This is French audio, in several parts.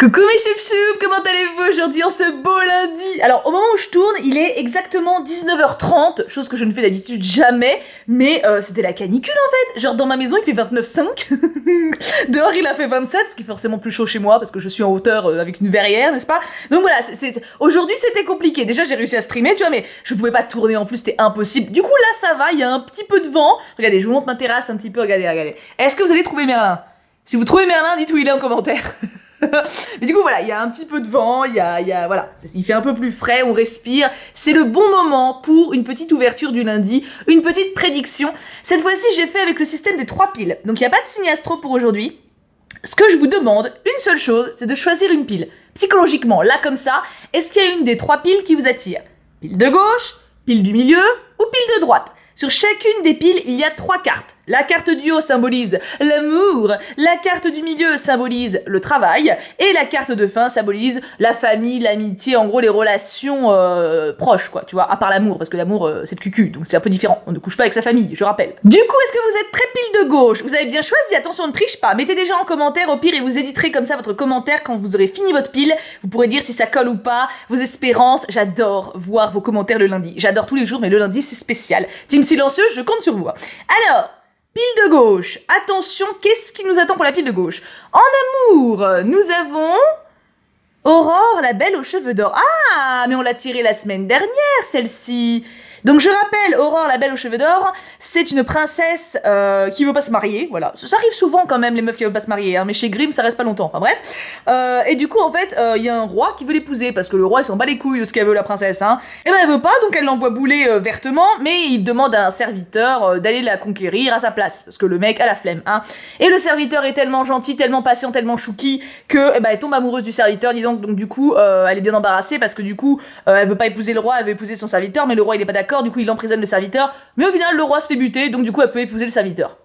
Coucou mes choup-choup, comment allez-vous aujourd'hui en ce beau lundi? Alors au moment où je tourne, il est exactement 19h30, chose que je ne fais d'habitude jamais, mais c'était la canicule en fait. Genre dans ma maison il fait 29,5, dehors il a fait 27, parce qu'il fait forcément plus chaud chez moi, parce que je suis en hauteur avec une verrière, n'est-ce pas? Donc voilà, aujourd'hui c'était compliqué. Déjà j'ai réussi à streamer, tu vois, mais je pouvais pas tourner en plus, c'était impossible. Du coup là ça va, il y a un petit peu de vent. Regardez, je vous montre ma terrasse un petit peu, regardez. Est-ce que vous allez trouver Merlin? Si vous trouvez Merlin, dites où il est en commentaire. Mais du coup voilà, il y a un petit peu de vent, voilà, il fait un peu plus frais, on respire. C'est le bon moment pour une petite ouverture du lundi, une petite prédiction. Cette fois-ci, j'ai fait avec le système des 3 piles. Donc il n'y a pas de signe astro pour aujourd'hui. Ce que je vous demande, une seule chose, c'est de choisir une pile. Psychologiquement, là comme ça, est-ce qu'il y a une des 3 piles qui vous attire? Pile de gauche, pile du milieu ou pile de droite? Sur chacune des piles, il y a 3 cartes. La carte du haut symbolise l'amour, la carte du milieu symbolise le travail, et la carte de fin symbolise la famille, l'amitié, en gros les relations proches, quoi, tu vois, à part l'amour, parce que l'amour c'est le cucu, donc c'est un peu différent, on ne couche pas avec sa famille, je rappelle. Du coup, est-ce que vous êtes prêt pile de gauche? Vous avez bien choisi, attention, ne triche pas, mettez déjà en commentaire, au pire, et vous éditerez comme ça votre commentaire quand vous aurez fini votre pile, vous pourrez dire si ça colle ou pas, vos espérances, j'adore voir vos commentaires le lundi, j'adore tous les jours, mais le lundi c'est spécial. Team silencieuse, je compte sur vous. Alors, pile de gauche, attention, qu'est-ce qui nous attend pour la pile de gauche? En amour, nous avons Aurore, la belle aux cheveux d'or. Ah, mais on l'a tirée la semaine dernière, celle-ci. Donc je rappelle, Aurore, la belle aux cheveux d'or, c'est une princesse qui veut pas se marier, voilà. Ça arrive souvent quand même, les meufs qui veulent pas se marier, hein, mais chez Grimm, ça reste pas longtemps, enfin bref. Et du coup, en fait, il y a un roi qui veut l'épouser, parce que le roi, il s'en bat les couilles de ce qu'elle veut, la princesse, hein. Et ben, elle veut pas, donc elle l'envoie bouler vertement, mais il demande à un serviteur d'aller la conquérir à sa place, parce que le mec a la flemme, hein. Et le serviteur est tellement gentil, tellement patient, tellement chouki, que, elle tombe amoureuse du serviteur, dis donc du coup, elle est bien embarrassée, parce que du coup, elle veut pas épouser le roi, elle veut épouser son serviteur, mais le roi, il est pas d'accord, du coup il emprisonne le serviteur, mais au final le roi se fait buter, donc du coup elle peut épouser le serviteur.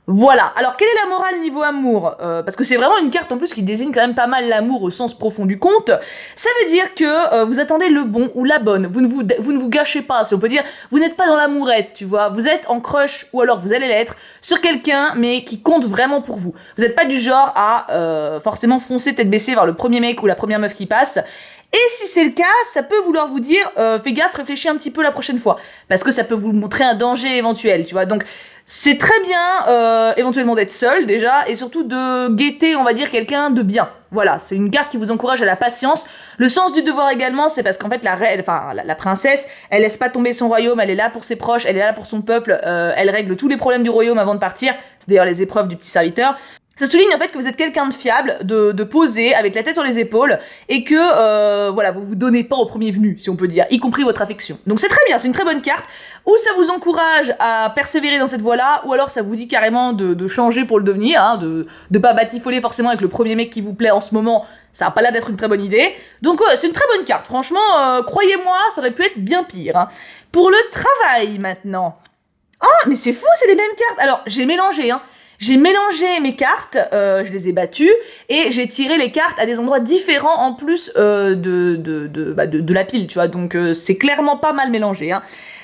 Voilà, alors quelle est la morale niveau amour? Parce que c'est vraiment une carte en plus qui désigne quand même pas mal l'amour au sens profond du conte. Ça veut dire que vous attendez le bon ou la bonne, vous ne vous gâchez pas, si on peut dire, vous n'êtes pas dans l'amourette, tu vois, vous êtes en crush, ou alors vous allez l'être, sur quelqu'un, mais qui compte vraiment pour vous. Vous n'êtes pas du genre à forcément foncer tête baissée vers le premier mec ou la première meuf qui passe. Et si c'est le cas, ça peut vouloir vous dire, fais gaffe, réfléchis un petit peu la prochaine fois. Parce que ça peut vous montrer un danger éventuel, tu vois. Donc, c'est très bien, éventuellement d'être seul, déjà, et surtout de guetter, on va dire, quelqu'un de bien. Voilà, c'est une carte qui vous encourage à la patience. Le sens du devoir également, c'est parce qu'en fait, la princesse, elle laisse pas tomber son royaume, elle est là pour ses proches, elle est là pour son peuple, elle règle tous les problèmes du royaume avant de partir. C'est d'ailleurs les épreuves du petit serviteur. Ça souligne en fait que vous êtes quelqu'un de fiable, de posé, avec la tête sur les épaules, et que voilà, vous vous donnez pas au premier venu, si on peut dire, y compris votre affection. Donc c'est très bien, c'est une très bonne carte, ou ça vous encourage à persévérer dans cette voie-là, ou alors ça vous dit carrément de changer pour le devenir, hein, de pas batifoler forcément avec le premier mec qui vous plaît en ce moment, ça a pas l'air d'être une très bonne idée. Donc ouais, c'est une très bonne carte, franchement, croyez-moi, ça aurait pu être bien pire. Hein. Pour le travail maintenant. Ah, mais c'est fou, c'est les mêmes cartes. Alors, j'ai mélangé, hein. J'ai mélangé mes cartes, je les ai battues, et j'ai tiré les cartes à des endroits différents en plus de la pile, tu vois, donc c'est clairement pas mal mélangé. Hein.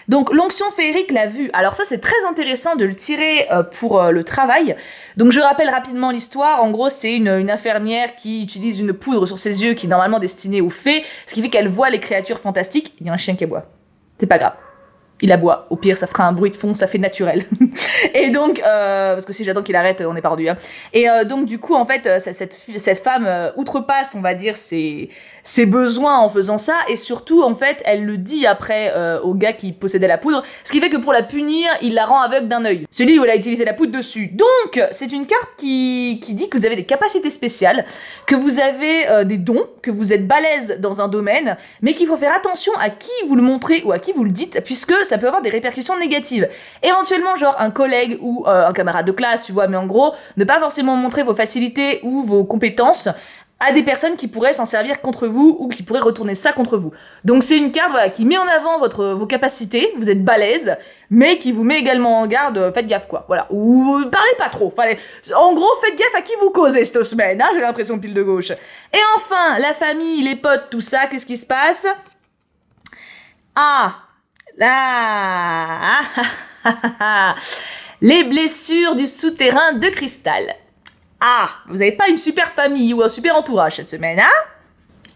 Donc l'onction féerique, la vue. Alors ça c'est très intéressant de le tirer pour le travail. Donc je rappelle rapidement l'histoire, en gros c'est une infirmière qui utilise une poudre sur ses yeux qui est normalement destinée aux fées, ce qui fait qu'elle voit les créatures fantastiques. Il y a un chien qui aboie, c'est pas grave. Il aboie. Au pire, ça fera un bruit de fond, ça fait naturel. Et donc, parce que si j'attends qu'il arrête, on est perdu. Hein. Et donc, du coup, en fait, cette femme outrepasse, on va dire, ses besoins en faisant ça. Et surtout, en fait, elle le dit après au gars qui possédait la poudre. Ce qui fait que pour la punir, il la rend aveugle d'un œil. Celui où elle a utilisé la poudre dessus. Donc, c'est une carte qui dit que vous avez des capacités spéciales, que vous avez des dons, que vous êtes balèze dans un domaine, mais qu'il faut faire attention à qui vous le montrez ou à qui vous le dites, puisque ça peut avoir des répercussions négatives. Éventuellement, genre un collègue ou un camarade de classe, tu vois, mais en gros, ne pas forcément montrer vos facilités ou vos compétences à des personnes qui pourraient s'en servir contre vous ou qui pourraient retourner ça contre vous. Donc c'est une carte voilà, qui met en avant vos capacités, vous êtes balèze, mais qui vous met également en garde, faites gaffe quoi, voilà. Ou parlez pas trop, en gros faites gaffe à qui vous causez cette semaine, hein, j'ai l'impression pile de gauche. Et enfin, la famille, les potes, tout ça, qu'est-ce qui se passe? Les blessures du souterrain de cristal. Ah, vous n'avez pas une super famille ou un super entourage cette semaine, hein?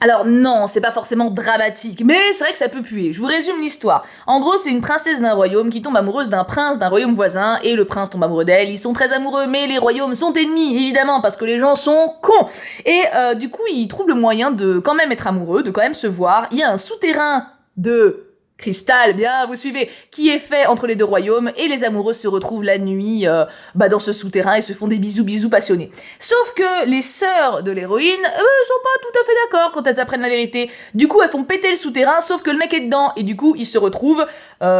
Alors non, c'est pas forcément dramatique, mais c'est vrai que ça peut puer. Je vous résume l'histoire. En gros, c'est une princesse d'un royaume qui tombe amoureuse d'un prince d'un royaume voisin, et le prince tombe amoureux d'elle. Ils sont très amoureux, mais les royaumes sont ennemis, évidemment, parce que les gens sont cons. Et du coup, ils trouvent le moyen de quand même être amoureux, de quand même se voir. Il y a un souterrain de cristal, bien, vous suivez, qui est fait entre les deux royaumes, et les amoureux se retrouvent la nuit dans ce souterrain et se font des bisous passionnés. Sauf que les sœurs de l'héroïne sont pas tout à fait d'accord quand elles apprennent la vérité. Du coup, elles font péter le souterrain, sauf que le mec est dedans, et du coup, il se retrouve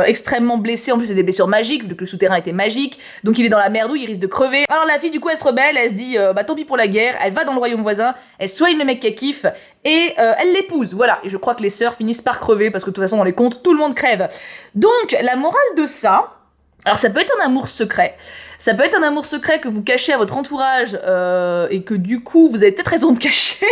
extrêmement blessé. En plus, c'est des blessures magiques, vu que le souterrain était magique, donc il est dans la merde où il risque de crever. Alors la fille, du coup, elle se rebelle, elle se dit, tant pis pour la guerre, elle va dans le royaume voisin, elle soigne le mec qu'elle kiffe, et elle l'épouse, voilà. Et je crois que les sœurs finissent par crever, parce que de toute façon, dans les contes, tout le monde crève. Donc, la morale de ça, alors ça peut être un amour secret, ça peut être un amour secret que vous cachez à votre entourage et que du coup vous avez peut-être raison de cacher.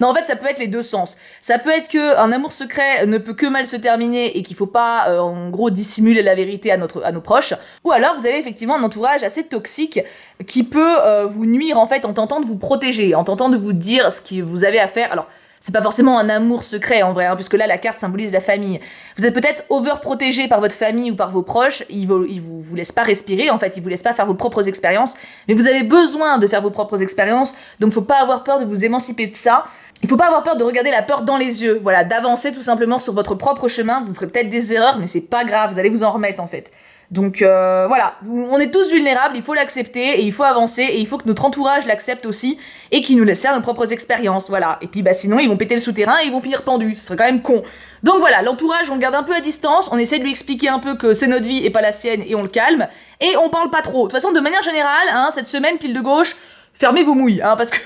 Non, en fait ça peut être les deux sens. Ça peut être que un amour secret ne peut que mal se terminer et qu'il faut pas en gros dissimuler la vérité à nos proches. Ou alors vous avez effectivement un entourage assez toxique qui peut vous nuire en fait en tentant de vous protéger, en tentant de vous dire ce que vous avez à faire. Alors c'est pas forcément un amour secret en vrai, hein, puisque là la carte symbolise la famille. Vous êtes peut-être overprotégé par votre famille ou par vos proches, ils vous laissent pas respirer, en fait, ils vous laissent pas faire vos propres expériences, mais vous avez besoin de faire vos propres expériences, donc faut pas avoir peur de vous émanciper de ça. Il faut pas avoir peur de regarder la peur dans les yeux, voilà, d'avancer tout simplement sur votre propre chemin. Vous ferez peut-être des erreurs, mais c'est pas grave, vous allez vous en remettre en fait. Donc voilà, on est tous vulnérables, il faut l'accepter et il faut avancer et il faut que notre entourage l'accepte aussi et qu'il nous laisse faire nos propres expériences, voilà. Et puis sinon ils vont péter le souterrain et ils vont finir pendus, ce serait quand même con. Donc voilà, l'entourage on le garde un peu à distance, on essaie de lui expliquer un peu que c'est notre vie et pas la sienne et on le calme et on parle pas trop. De toute façon de manière générale, hein, cette semaine pile de gauche, fermez vos mouilles, hein, parce que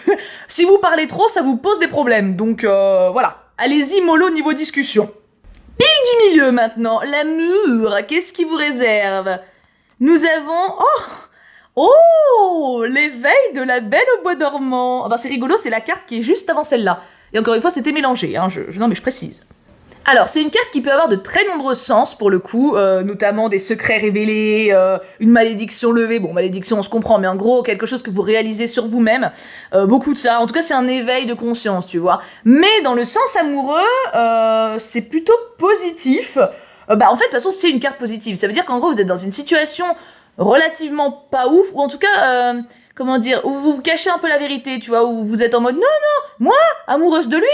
si vous parlez trop ça vous pose des problèmes. Donc voilà, allez-y mollo niveau discussion. Du milieu maintenant, l'amour, qu'est-ce qui vous réserve? Nous avons... Oh l'éveil de la belle au bois dormant. C'est rigolo, c'est la carte qui est juste avant celle-là. Et encore une fois, c'était mélangé, hein, non mais je précise. Alors, c'est une carte qui peut avoir de très nombreux sens, pour le coup, notamment des secrets révélés, une malédiction levée. Bon, malédiction, on se comprend, mais en gros, quelque chose que vous réalisez sur vous-même. Beaucoup de ça. En tout cas, c'est un éveil de conscience, tu vois. Mais dans le sens amoureux, c'est plutôt positif. En fait, de toute façon, c'est une carte positive. Ça veut dire qu'en gros, vous êtes dans une situation relativement pas ouf, ou en tout cas... comment dire, où vous cachez un peu la vérité, tu vois, où vous êtes en mode non, moi, amoureuse de lui,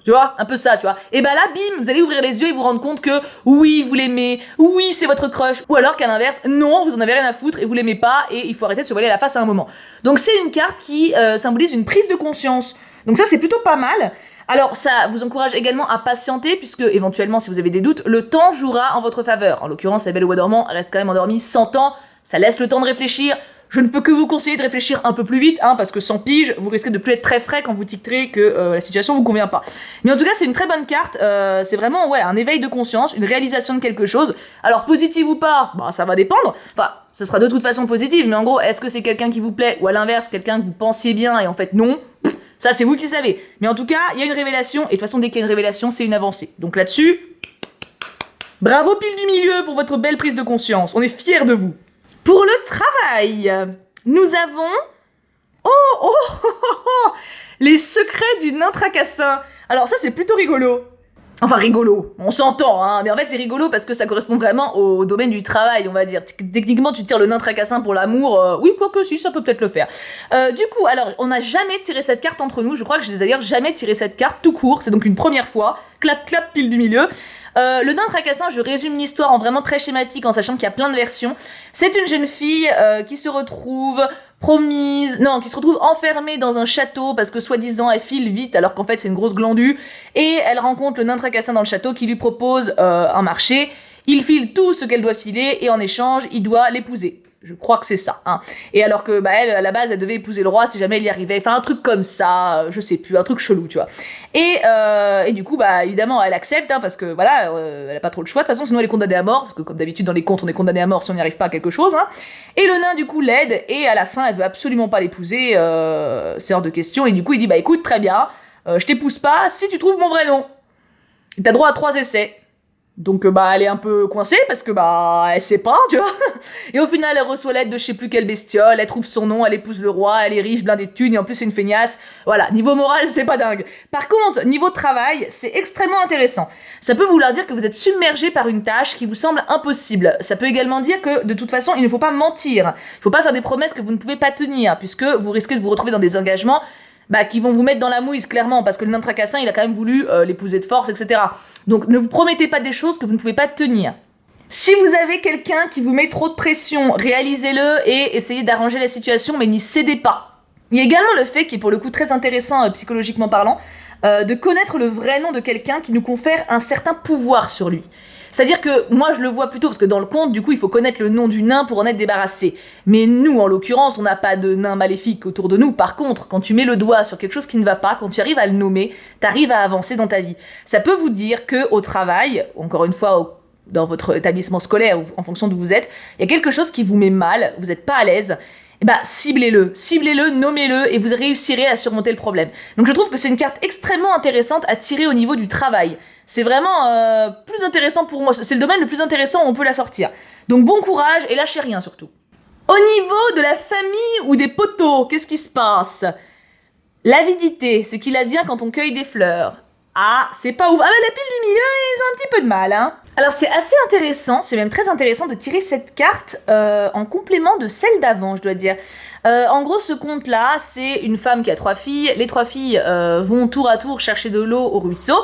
tu vois, un peu ça, tu vois. Et là, bim, vous allez ouvrir les yeux et vous rendre compte que oui, vous l'aimez, oui, c'est votre crush, ou alors qu'à l'inverse, non, vous en avez rien à foutre et vous l'aimez pas et il faut arrêter de se voiler la face à un moment. Donc c'est une carte qui symbolise une prise de conscience. Donc ça, c'est plutôt pas mal. Alors ça vous encourage également à patienter puisque éventuellement, si vous avez des doutes, le temps jouera en votre faveur. En l'occurrence, la belle au bois dormant reste quand même endormie 100 ans. Ça laisse le temps de réfléchir. Je ne peux que vous conseiller de réfléchir un peu plus vite, hein, parce que sans pige, vous risquez de plus être très frais quand vous ticterez que la situation vous convient pas. Mais en tout cas, c'est une très bonne carte. C'est vraiment un éveil de conscience, une réalisation de quelque chose. Alors positive ou pas, ça va dépendre. Enfin, ça sera de toute façon positive. Mais en gros, est-ce que c'est quelqu'un qui vous plaît ou à l'inverse quelqu'un que vous pensiez bien et en fait non? Ça, c'est vous qui savez. Mais en tout cas, il y a une révélation et de toute façon, dès qu'il y a une révélation, c'est une avancée. Donc là-dessus, bravo pile du milieu pour votre belle prise de conscience. On est fiers de vous. Pour le travail, nous avons... les secrets du nain tracassin. Alors ça, c'est plutôt rigolo. Enfin, rigolo, on s'entend, hein, mais en fait, c'est rigolo parce que ça correspond vraiment au domaine du travail, on va dire. Techniquement, tu tires le nain tracassin pour l'amour, oui, quoique si, ça peut peut-être le faire. Du coup, alors, on n'a jamais tiré cette carte entre nous, je crois que j'ai d'ailleurs jamais tiré cette carte tout court, c'est donc une première fois. Clap, clap, pile du milieu. Le nain tracassin, je résume l'histoire en vraiment très schématique, en sachant qu'il y a plein de versions. C'est une jeune fille qui se retrouve qui se retrouve enfermée dans un château parce que soi-disant elle file vite alors qu'en fait c'est une grosse glandue. Et elle rencontre le nain tracassin dans le château qui lui propose un marché. Il file tout ce qu'elle doit filer et en échange, il doit l'épouser. Je crois que c'est ça, hein. Et alors que, elle, à la base, elle devait épouser le roi si jamais elle y arrivait. Enfin, un truc comme ça, je sais plus, un truc chelou, tu vois. Et du coup, évidemment, elle accepte, hein, parce que, voilà, elle a pas trop le choix. De toute façon, sinon elle est condamnée à mort, parce que comme d'habitude, dans les contes, on est condamné à mort si on n'y arrive pas à quelque chose, hein. Et le nain, du coup, l'aide, et à la fin, elle veut absolument pas l'épouser, c'est hors de question. Et du coup, il dit, écoute, très bien, je t'épouse pas si tu trouves mon vrai nom. T'as droit à 3 essais. Donc bah elle est un peu coincée parce que bah elle sait pas, tu vois. Et au final elle reçoit l'aide de je sais plus quelle bestiole, elle trouve son nom, elle épouse le roi, elle est riche, blindée de thunes et en plus c'est une feignasse. Voilà, niveau moral c'est pas dingue. Par contre, niveau travail, c'est extrêmement intéressant. Ça peut vouloir dire que vous êtes submergé par une tâche qui vous semble impossible. Ça peut également dire que de toute façon il ne faut pas mentir. Il faut pas faire des promesses que vous ne pouvez pas tenir puisque vous risquez de vous retrouver dans des engagements qui vont vous mettre dans la mouise, clairement, parce que le nain tracassin, il a quand même voulu l'épouser de force, etc. Donc ne vous promettez pas des choses que vous ne pouvez pas tenir. Si vous avez quelqu'un qui vous met trop de pression, réalisez-le et essayez d'arranger la situation, mais n'y cédez pas. Il y a également le fait, qui est pour le coup très intéressant psychologiquement parlant, de connaître le vrai nom de quelqu'un qui nous confère un certain pouvoir sur lui. C'est-à-dire que moi je le vois plutôt, parce que dans le conte, du coup, il faut connaître le nom du nain pour en être débarrassé. Mais nous, en l'occurrence, on n'a pas de nain maléfique autour de nous. Par contre, quand tu mets le doigt sur quelque chose qui ne va pas, quand tu arrives à le nommer, t'arrives à avancer dans ta vie. Ça peut vous dire que au travail, encore une fois, dans votre établissement scolaire, ou en fonction d'où vous êtes, il y a quelque chose qui vous met mal, vous n'êtes pas à l'aise, eh ben, ciblez-le, nommez-le, et vous réussirez à surmonter le problème. Donc je trouve que c'est une carte extrêmement intéressante à tirer au niveau du travail. C'est vraiment plus intéressant pour moi, c'est le domaine le plus intéressant où on peut la sortir. Donc bon courage, et lâchez rien surtout. Au niveau de la famille ou des poteaux, qu'est-ce qui se passe? L'avidité, ce qu'il advient quand on cueille des fleurs. Ah, c'est pas ouf. Ah ben la pile du milieu, ils ont un petit peu de mal, hein. Alors c'est assez intéressant, c'est même très intéressant de tirer cette carte en complément de celle d'avant, je dois dire. En gros, ce conte-là, c'est une femme qui a 3 filles. Les 3 filles vont tour à tour chercher de l'eau au ruisseau.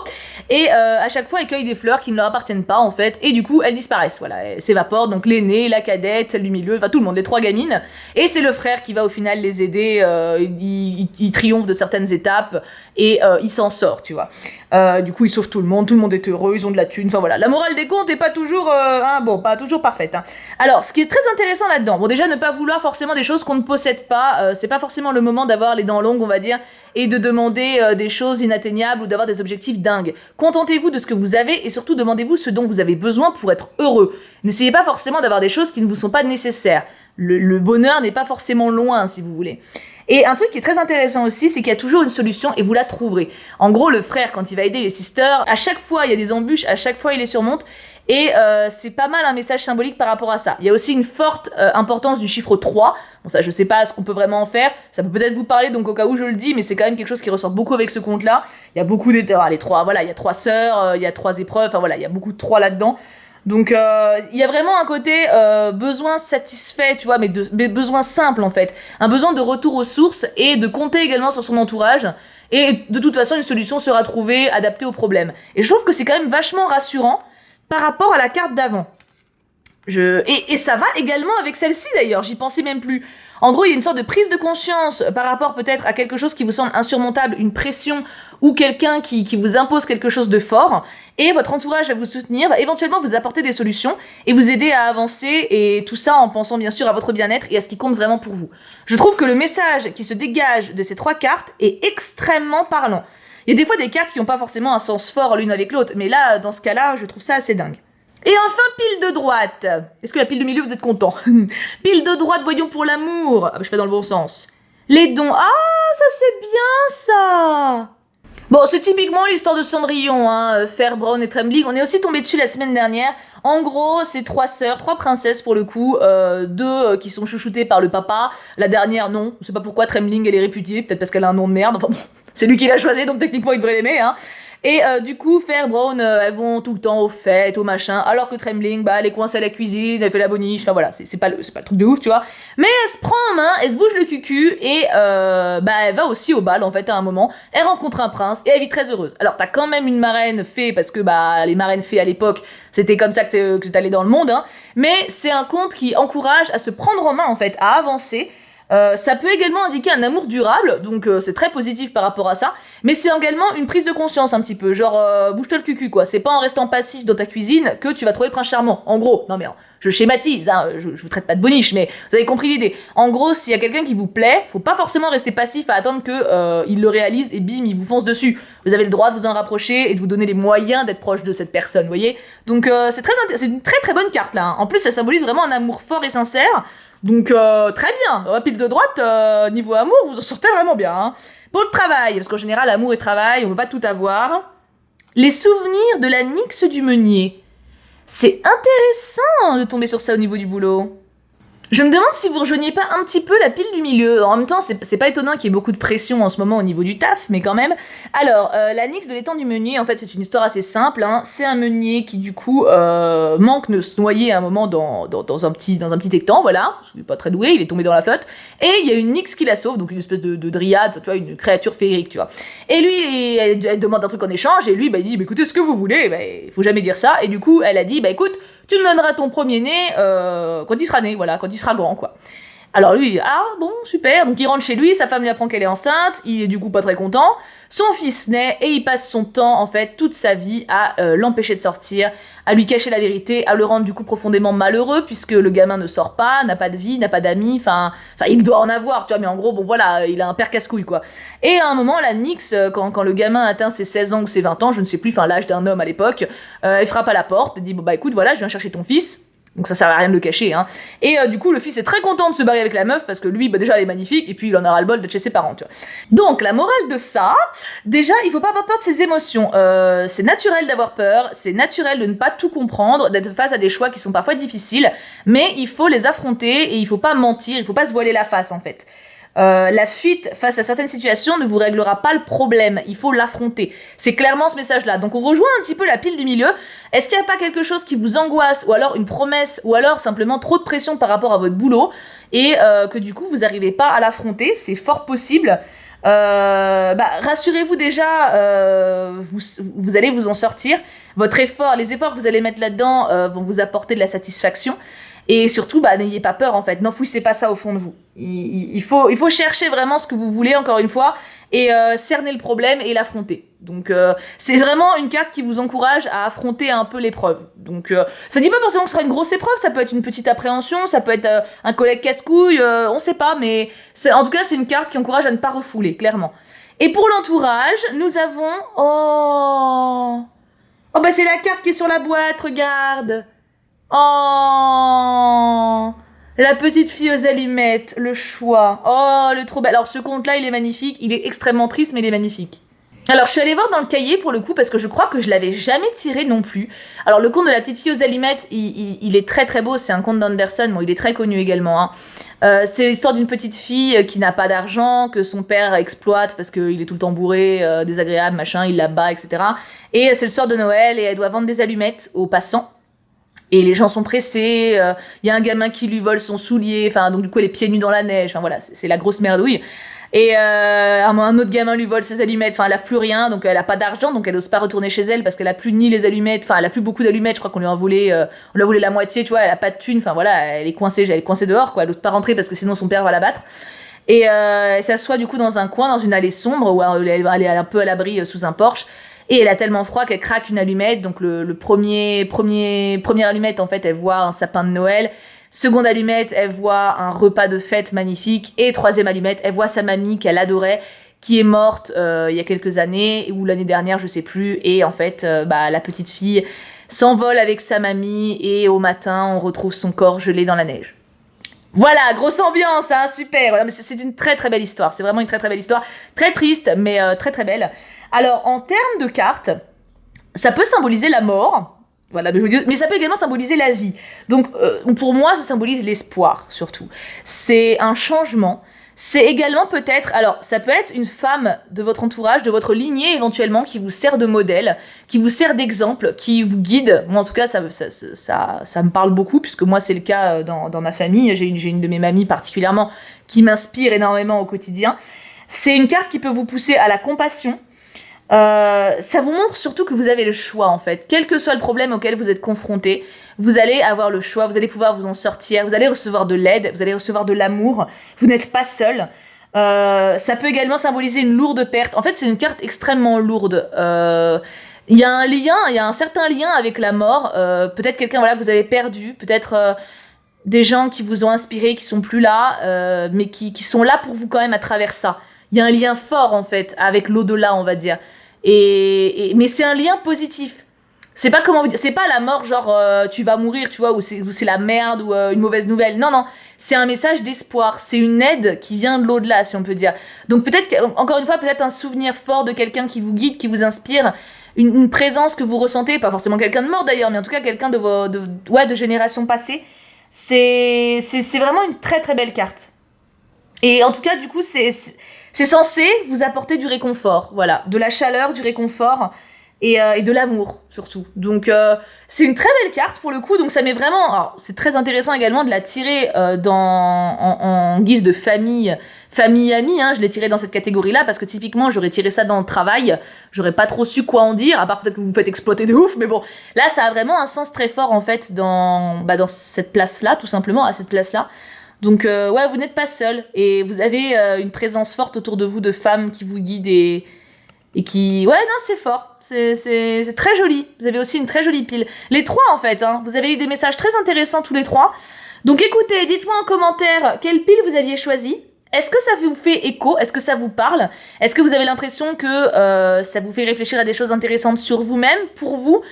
Et à chaque fois, elles cueillent des fleurs qui ne leur appartiennent pas, en fait. Et du coup, elles disparaissent. Voilà, elles s'évaporent. Donc l'aînée, la cadette, celle du milieu, enfin tout le monde, les 3 gamines. Et c'est le frère qui va au final les aider. Il triomphe de certaines étapes et il s'en sort, tu vois. Du coup, il sauve tout le monde est heureux, ils ont de la thune. Enfin voilà, la morale des contes est pas toujours, pas toujours parfaite. Hein. Alors, ce qui est très intéressant là-dedans, bon déjà ne pas vouloir forcément des choses qu'on ne possède pas. C'est pas forcément le moment d'avoir les dents longues, on va dire, et de demander des choses inatteignables ou d'avoir des objectifs dingues. Contentez-vous de ce que vous avez et surtout demandez-vous ce dont vous avez besoin pour être heureux. N'essayez pas forcément d'avoir des choses qui ne vous sont pas nécessaires. Le bonheur n'est pas forcément loin, si vous voulez. Et un truc qui est très intéressant aussi, c'est qu'il y a toujours une solution et vous la trouverez. En gros, le frère, quand il va aider les sisters, à chaque fois, il y a des embûches, à chaque fois, il les surmonte. Et c'est pas mal un message symbolique par rapport à ça. Il y a aussi une forte importance du chiffre 3. Bon, ça, je sais pas ce qu'on peut vraiment en faire. Ça peut peut-être vous parler, donc au cas où je le dis, mais c'est quand même quelque chose qui ressort beaucoup avec ce conte-là. Il y a beaucoup les 3, voilà, il y a 3 sœurs, il y a 3 épreuves, enfin voilà, il y a beaucoup de 3 là-dedans. Donc il y a vraiment un côté besoin satisfait, tu vois, mais besoin simple en fait. Un besoin de retour aux sources et de compter également sur son entourage. Et de toute façon, une solution sera trouvée, adaptée au problème. Et je trouve que c'est quand même vachement rassurant par rapport à la carte d'avant. Et ça va également avec celle-ci d'ailleurs, j'y pensais même plus. En gros, il y a une sorte de prise de conscience par rapport peut-être à quelque chose qui vous semble insurmontable, une pression ou quelqu'un qui vous impose quelque chose de fort, et votre entourage va vous soutenir, va éventuellement vous apporter des solutions et vous aider à avancer, et tout ça en pensant bien sûr à votre bien-être et à ce qui compte vraiment pour vous. Je trouve que le message qui se dégage de ces 3 cartes est extrêmement parlant. Il y a des fois des cartes qui n'ont pas forcément un sens fort l'une avec l'autre, mais là, dans ce cas-là, je trouve ça assez dingue. Et enfin, pile de droite. Est-ce que la pile de milieu, vous êtes content? Pile de droite, voyons pour l'amour. Ah, je fais dans le bon sens. Les dons. Ah, ça c'est bien, ça. Bon, c'est typiquement l'histoire de Cendrillon, hein. Fair, Brown et Trembling. On est aussi tombé dessus la semaine dernière. En gros, c'est 3 sœurs, 3 princesses pour le coup. 2 qui sont chouchoutées par le papa. La dernière, non. Je sais pas pourquoi Trembling, elle est réputée. Peut-être parce qu'elle a un nom de merde. Enfin bon, c'est lui qui l'a choisi, donc techniquement, il devrait l'aimer, hein. Et du coup, Fair, Brown, elles vont tout le temps aux fêtes, aux machins, alors que Trembling, elle est coincée à la cuisine, elle fait la boniche, enfin voilà, c'est pas le truc de ouf, tu vois. Mais elle se prend en main, elle se bouge le cucu, et elle va aussi au bal, en fait, à un moment. Elle rencontre un prince, et elle vit très heureuse. Alors, t'as quand même une marraine fée, parce que les marraines fées à l'époque, c'était comme ça que t'allais dans le monde, hein. Mais c'est un conte qui encourage à se prendre en main, en fait, à avancer. Ça peut également indiquer un amour durable, donc c'est très positif par rapport à ça, mais c'est également une prise de conscience un petit peu, genre bouge-toi le cucu quoi, c'est pas en restant passif dans ta cuisine que tu vas trouver le prince charmant, en gros, non mais je schématise, hein, je vous traite pas de boniche, mais vous avez compris l'idée. En gros, s'il y a quelqu'un qui vous plaît, faut pas forcément rester passif à attendre que il le réalise et bim, il vous fonce dessus. Vous avez le droit de vous en rapprocher et de vous donner les moyens d'être proche de cette personne, vous voyez. Donc c'est une très très bonne carte là, hein. En plus ça symbolise vraiment un amour fort et sincère. Donc très bien, dans la pile de droite, niveau amour, vous en sortez vraiment bien. Hein. Pour le travail, parce qu'en général, amour et travail, on peut pas tout avoir. Les souvenirs de la Nyx du Meunier. C'est intéressant de tomber sur ça au niveau du boulot. Je me demande si vous rejoignez pas un petit peu la pile du milieu. En même temps, c'est pas étonnant qu'il y ait beaucoup de pression en ce moment au niveau du taf, mais quand même. Alors, la nix de l'étang du meunier, en fait, c'est une histoire assez simple. Hein. C'est un meunier qui, du coup, manque de se noyer à un moment dans un petit étang, voilà. Parce qu'il est pas très doué, il est tombé dans la flotte. Et il y a une nix qui la sauve, donc une espèce de dryade, tu vois, une créature féerique, tu vois. Et lui, elle demande un truc en échange, et lui, bah, il dit, bah, écoutez, ce que vous voulez, bah, faut jamais dire ça. Et du coup, elle a dit, bah, écoute, tu me donneras ton premier-né quand il sera né, voilà, quand il sera grand, quoi. Alors lui, ah bon, super, donc il rentre chez lui, sa femme lui apprend qu'elle est enceinte, il est du coup pas très content, son fils naît et il passe son temps, en fait, toute sa vie à l'empêcher de sortir, à lui cacher la vérité, à le rendre du coup profondément malheureux, puisque le gamin ne sort pas, n'a pas de vie, n'a pas d'amis, enfin il doit en avoir, tu vois, mais en gros, bon voilà, il a un père casse-couille, quoi. Et à un moment, la nix, quand le gamin atteint ses 16 ans ou ses 20 ans, je ne sais plus, enfin l'âge d'un homme à l'époque, elle frappe à la porte, elle dit, bon bah écoute, voilà, je viens chercher ton fils. Donc ça sert à rien de le cacher, hein. Et du coup, le fils est très content de se barrer avec la meuf parce que lui, bah déjà, elle est magnifique et puis il en aura le bol d'être chez ses parents, tu vois. Donc la morale de ça, déjà, il faut pas avoir peur de ses émotions. C'est naturel d'avoir peur, c'est naturel de ne pas tout comprendre, d'être face à des choix qui sont parfois difficiles, mais il faut les affronter et il faut pas mentir, il faut pas se voiler la face en fait. La fuite face à certaines situations ne vous réglera pas le problème, il faut l'affronter. C'est clairement ce message-là. Donc on rejoint un petit peu la pile du milieu. Est-ce qu'il n'y a pas quelque chose qui vous angoisse, ou alors une promesse, ou alors simplement trop de pression par rapport à votre boulot, et que du coup vous n'arrivez pas à l'affronter? C'est fort possible. Rassurez-vous déjà, vous allez vous en sortir. Les efforts que vous allez mettre là-dedans vont vous apporter de la satisfaction. Et surtout, n'ayez pas peur en fait, n'enfouissez pas ça au fond de vous. Il faut chercher vraiment ce que vous voulez, encore une fois, et cerner le problème et l'affronter. Donc c'est vraiment une carte qui vous encourage à affronter un peu l'épreuve. Donc ça dit pas forcément que ce sera une grosse épreuve, ça peut être une petite appréhension, ça peut être un collègue casse-couille, on sait pas, mais en tout cas c'est une carte qui encourage à ne pas refouler, clairement. Et pour l'entourage, nous avons... Oh bah c'est la carte qui est sur la boîte, regarde. Oh, la petite fille aux allumettes, le choix. Oh, le trop bel. Alors ce conte-là, il est magnifique, il est extrêmement triste, mais il est magnifique. Alors je suis allée voir dans le cahier pour le coup parce que je crois que je l'avais jamais tiré non plus. Alors le conte de la petite fille aux allumettes, il est très très beau, c'est un conte d'Anderson, bon il est très connu également. Hein. C'est l'histoire d'une petite fille qui n'a pas d'argent, que son père exploite parce qu'il est tout le temps bourré, désagréable, machin, il la bat, etc. Et c'est le soir de Noël et elle doit vendre des allumettes aux passants. Et les gens sont pressés, y a un gamin qui lui vole son soulier, enfin donc du coup elle est pieds nus dans la neige, enfin voilà, c'est la grosse merdouille. Et un autre gamin lui vole ses allumettes, enfin elle a plus rien, donc elle a pas d'argent, donc elle ose pas retourner chez elle parce qu'elle a plus ni les allumettes, enfin elle a plus beaucoup d'allumettes, je crois qu'on lui a volé, on lui a volé la moitié, tu vois, elle a pas de thune, enfin voilà, elle est coincée dehors, quoi, elle ose pas rentrer parce que sinon son père va la battre. Et elle s'assoit du coup dans un coin, dans une allée sombre, où elle est un peu à l'abri sous un porche. Et elle a tellement froid qu'elle craque une allumette. Donc le première allumette, en fait, elle voit un sapin de Noël. Seconde allumette, elle voit un repas de fête magnifique. Et troisième allumette, elle voit sa mamie qu'elle adorait, qui est morte il y a quelques années, ou l'année dernière, je sais plus. Et en fait, la petite fille s'envole avec sa mamie. Et au matin, on retrouve son corps gelé dans la neige. Voilà, grosse ambiance, hein, super. Voilà, mais c'est une très très belle histoire. C'est vraiment une très très belle histoire. Très triste, mais très très belle. Alors, en termes de cartes, ça peut symboliser la mort. Voilà, mais ça peut également symboliser la vie. Donc, pour moi, ça symbolise l'espoir, surtout. C'est un changement. C'est également peut-être... Alors, ça peut être une femme de votre entourage, de votre lignée éventuellement, qui vous sert de modèle, qui vous sert d'exemple, qui vous guide. Moi, en tout cas, ça me parle beaucoup, puisque moi, c'est le cas dans ma famille. J'ai une de mes mamies particulièrement qui m'inspire énormément au quotidien. C'est une carte qui peut vous pousser à la compassion. Ça vous montre surtout que vous avez le choix en fait. Quel que soit le problème auquel vous êtes confronté, vous allez avoir le choix, vous allez pouvoir vous en sortir, vous allez recevoir de l'aide, vous allez recevoir de l'amour, vous n'êtes pas seul. Ça peut également symboliser une lourde perte. En fait, c'est une carte extrêmement lourde. Il y a un certain lien avec la mort. Peut-être quelqu'un voilà, que vous avez perdu, peut-être des gens qui vous ont inspiré, qui sont plus là, mais qui sont là pour vous quand même à travers ça. Il y a un lien fort en fait avec l'au-delà, on va dire. Mais c'est un lien positif. C'est pas comment vous dire, c'est pas la mort genre tu vas mourir, tu vois, ou c'est la merde ou une mauvaise nouvelle. Non, c'est un message d'espoir, c'est une aide qui vient de l'au-delà si on peut dire. Donc peut-être encore une fois peut-être un souvenir fort de quelqu'un qui vous guide, qui vous inspire, une présence que vous ressentez, pas forcément quelqu'un de mort d'ailleurs, mais en tout cas quelqu'un de génération passée. C'est vraiment une très très belle carte. Et en tout cas, du coup, c'est censé vous apporter du réconfort, voilà, de la chaleur, du réconfort et de l'amour surtout. Donc c'est une très belle carte pour le coup. Donc ça met vraiment, alors c'est très intéressant également de la tirer en guise de famille ami. Hein, je l'ai tiré dans cette catégorie-là parce que typiquement j'aurais tiré ça dans le travail, j'aurais pas trop su quoi en dire, à part peut-être que vous vous faites exploiter de ouf. Mais bon, là ça a vraiment un sens très fort en fait dans cette place-là, tout simplement à cette place-là. Donc ouais, vous n'êtes pas seul et vous avez une présence forte autour de vous de femmes qui vous guident et qui... Ouais, non, c'est fort. C'est très joli. Vous avez aussi une très jolie pile. Les trois, en fait, hein. Vous avez eu des messages très intéressants tous les trois. Donc écoutez, dites-moi en commentaire quelle pile vous aviez choisie. Est-ce que ça vous fait écho? Est-ce que ça vous parle? Est-ce que vous avez l'impression que ça vous fait réfléchir à des choses intéressantes sur vous-même, pour vous?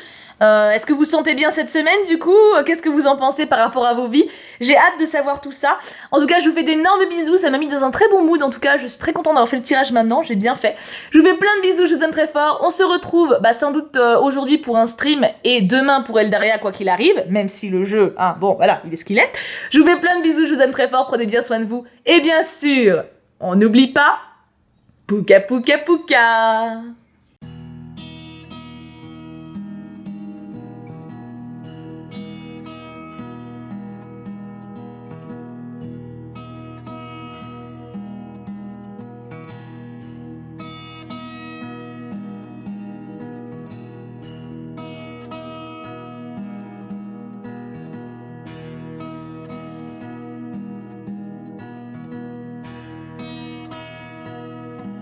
Est-ce que vous sentez bien cette semaine du coup? Qu'est-ce que vous en pensez par rapport à vos vies? J'ai hâte de savoir tout ça. En tout cas, je vous fais d'énormes bisous, ça m'a mis dans un très bon mood. En tout cas, je suis très contente d'avoir fait le tirage maintenant, j'ai bien fait. Je vous fais plein de bisous, je vous aime très fort. On se retrouve sans doute aujourd'hui pour un stream et demain pour Eldaria quoi qu'il arrive, même si le jeu, hein, bon voilà, il est ce qu'il est. Je vous fais plein de bisous, je vous aime très fort, prenez bien soin de vous. Et bien sûr, on n'oublie pas, pouka pouka pouka.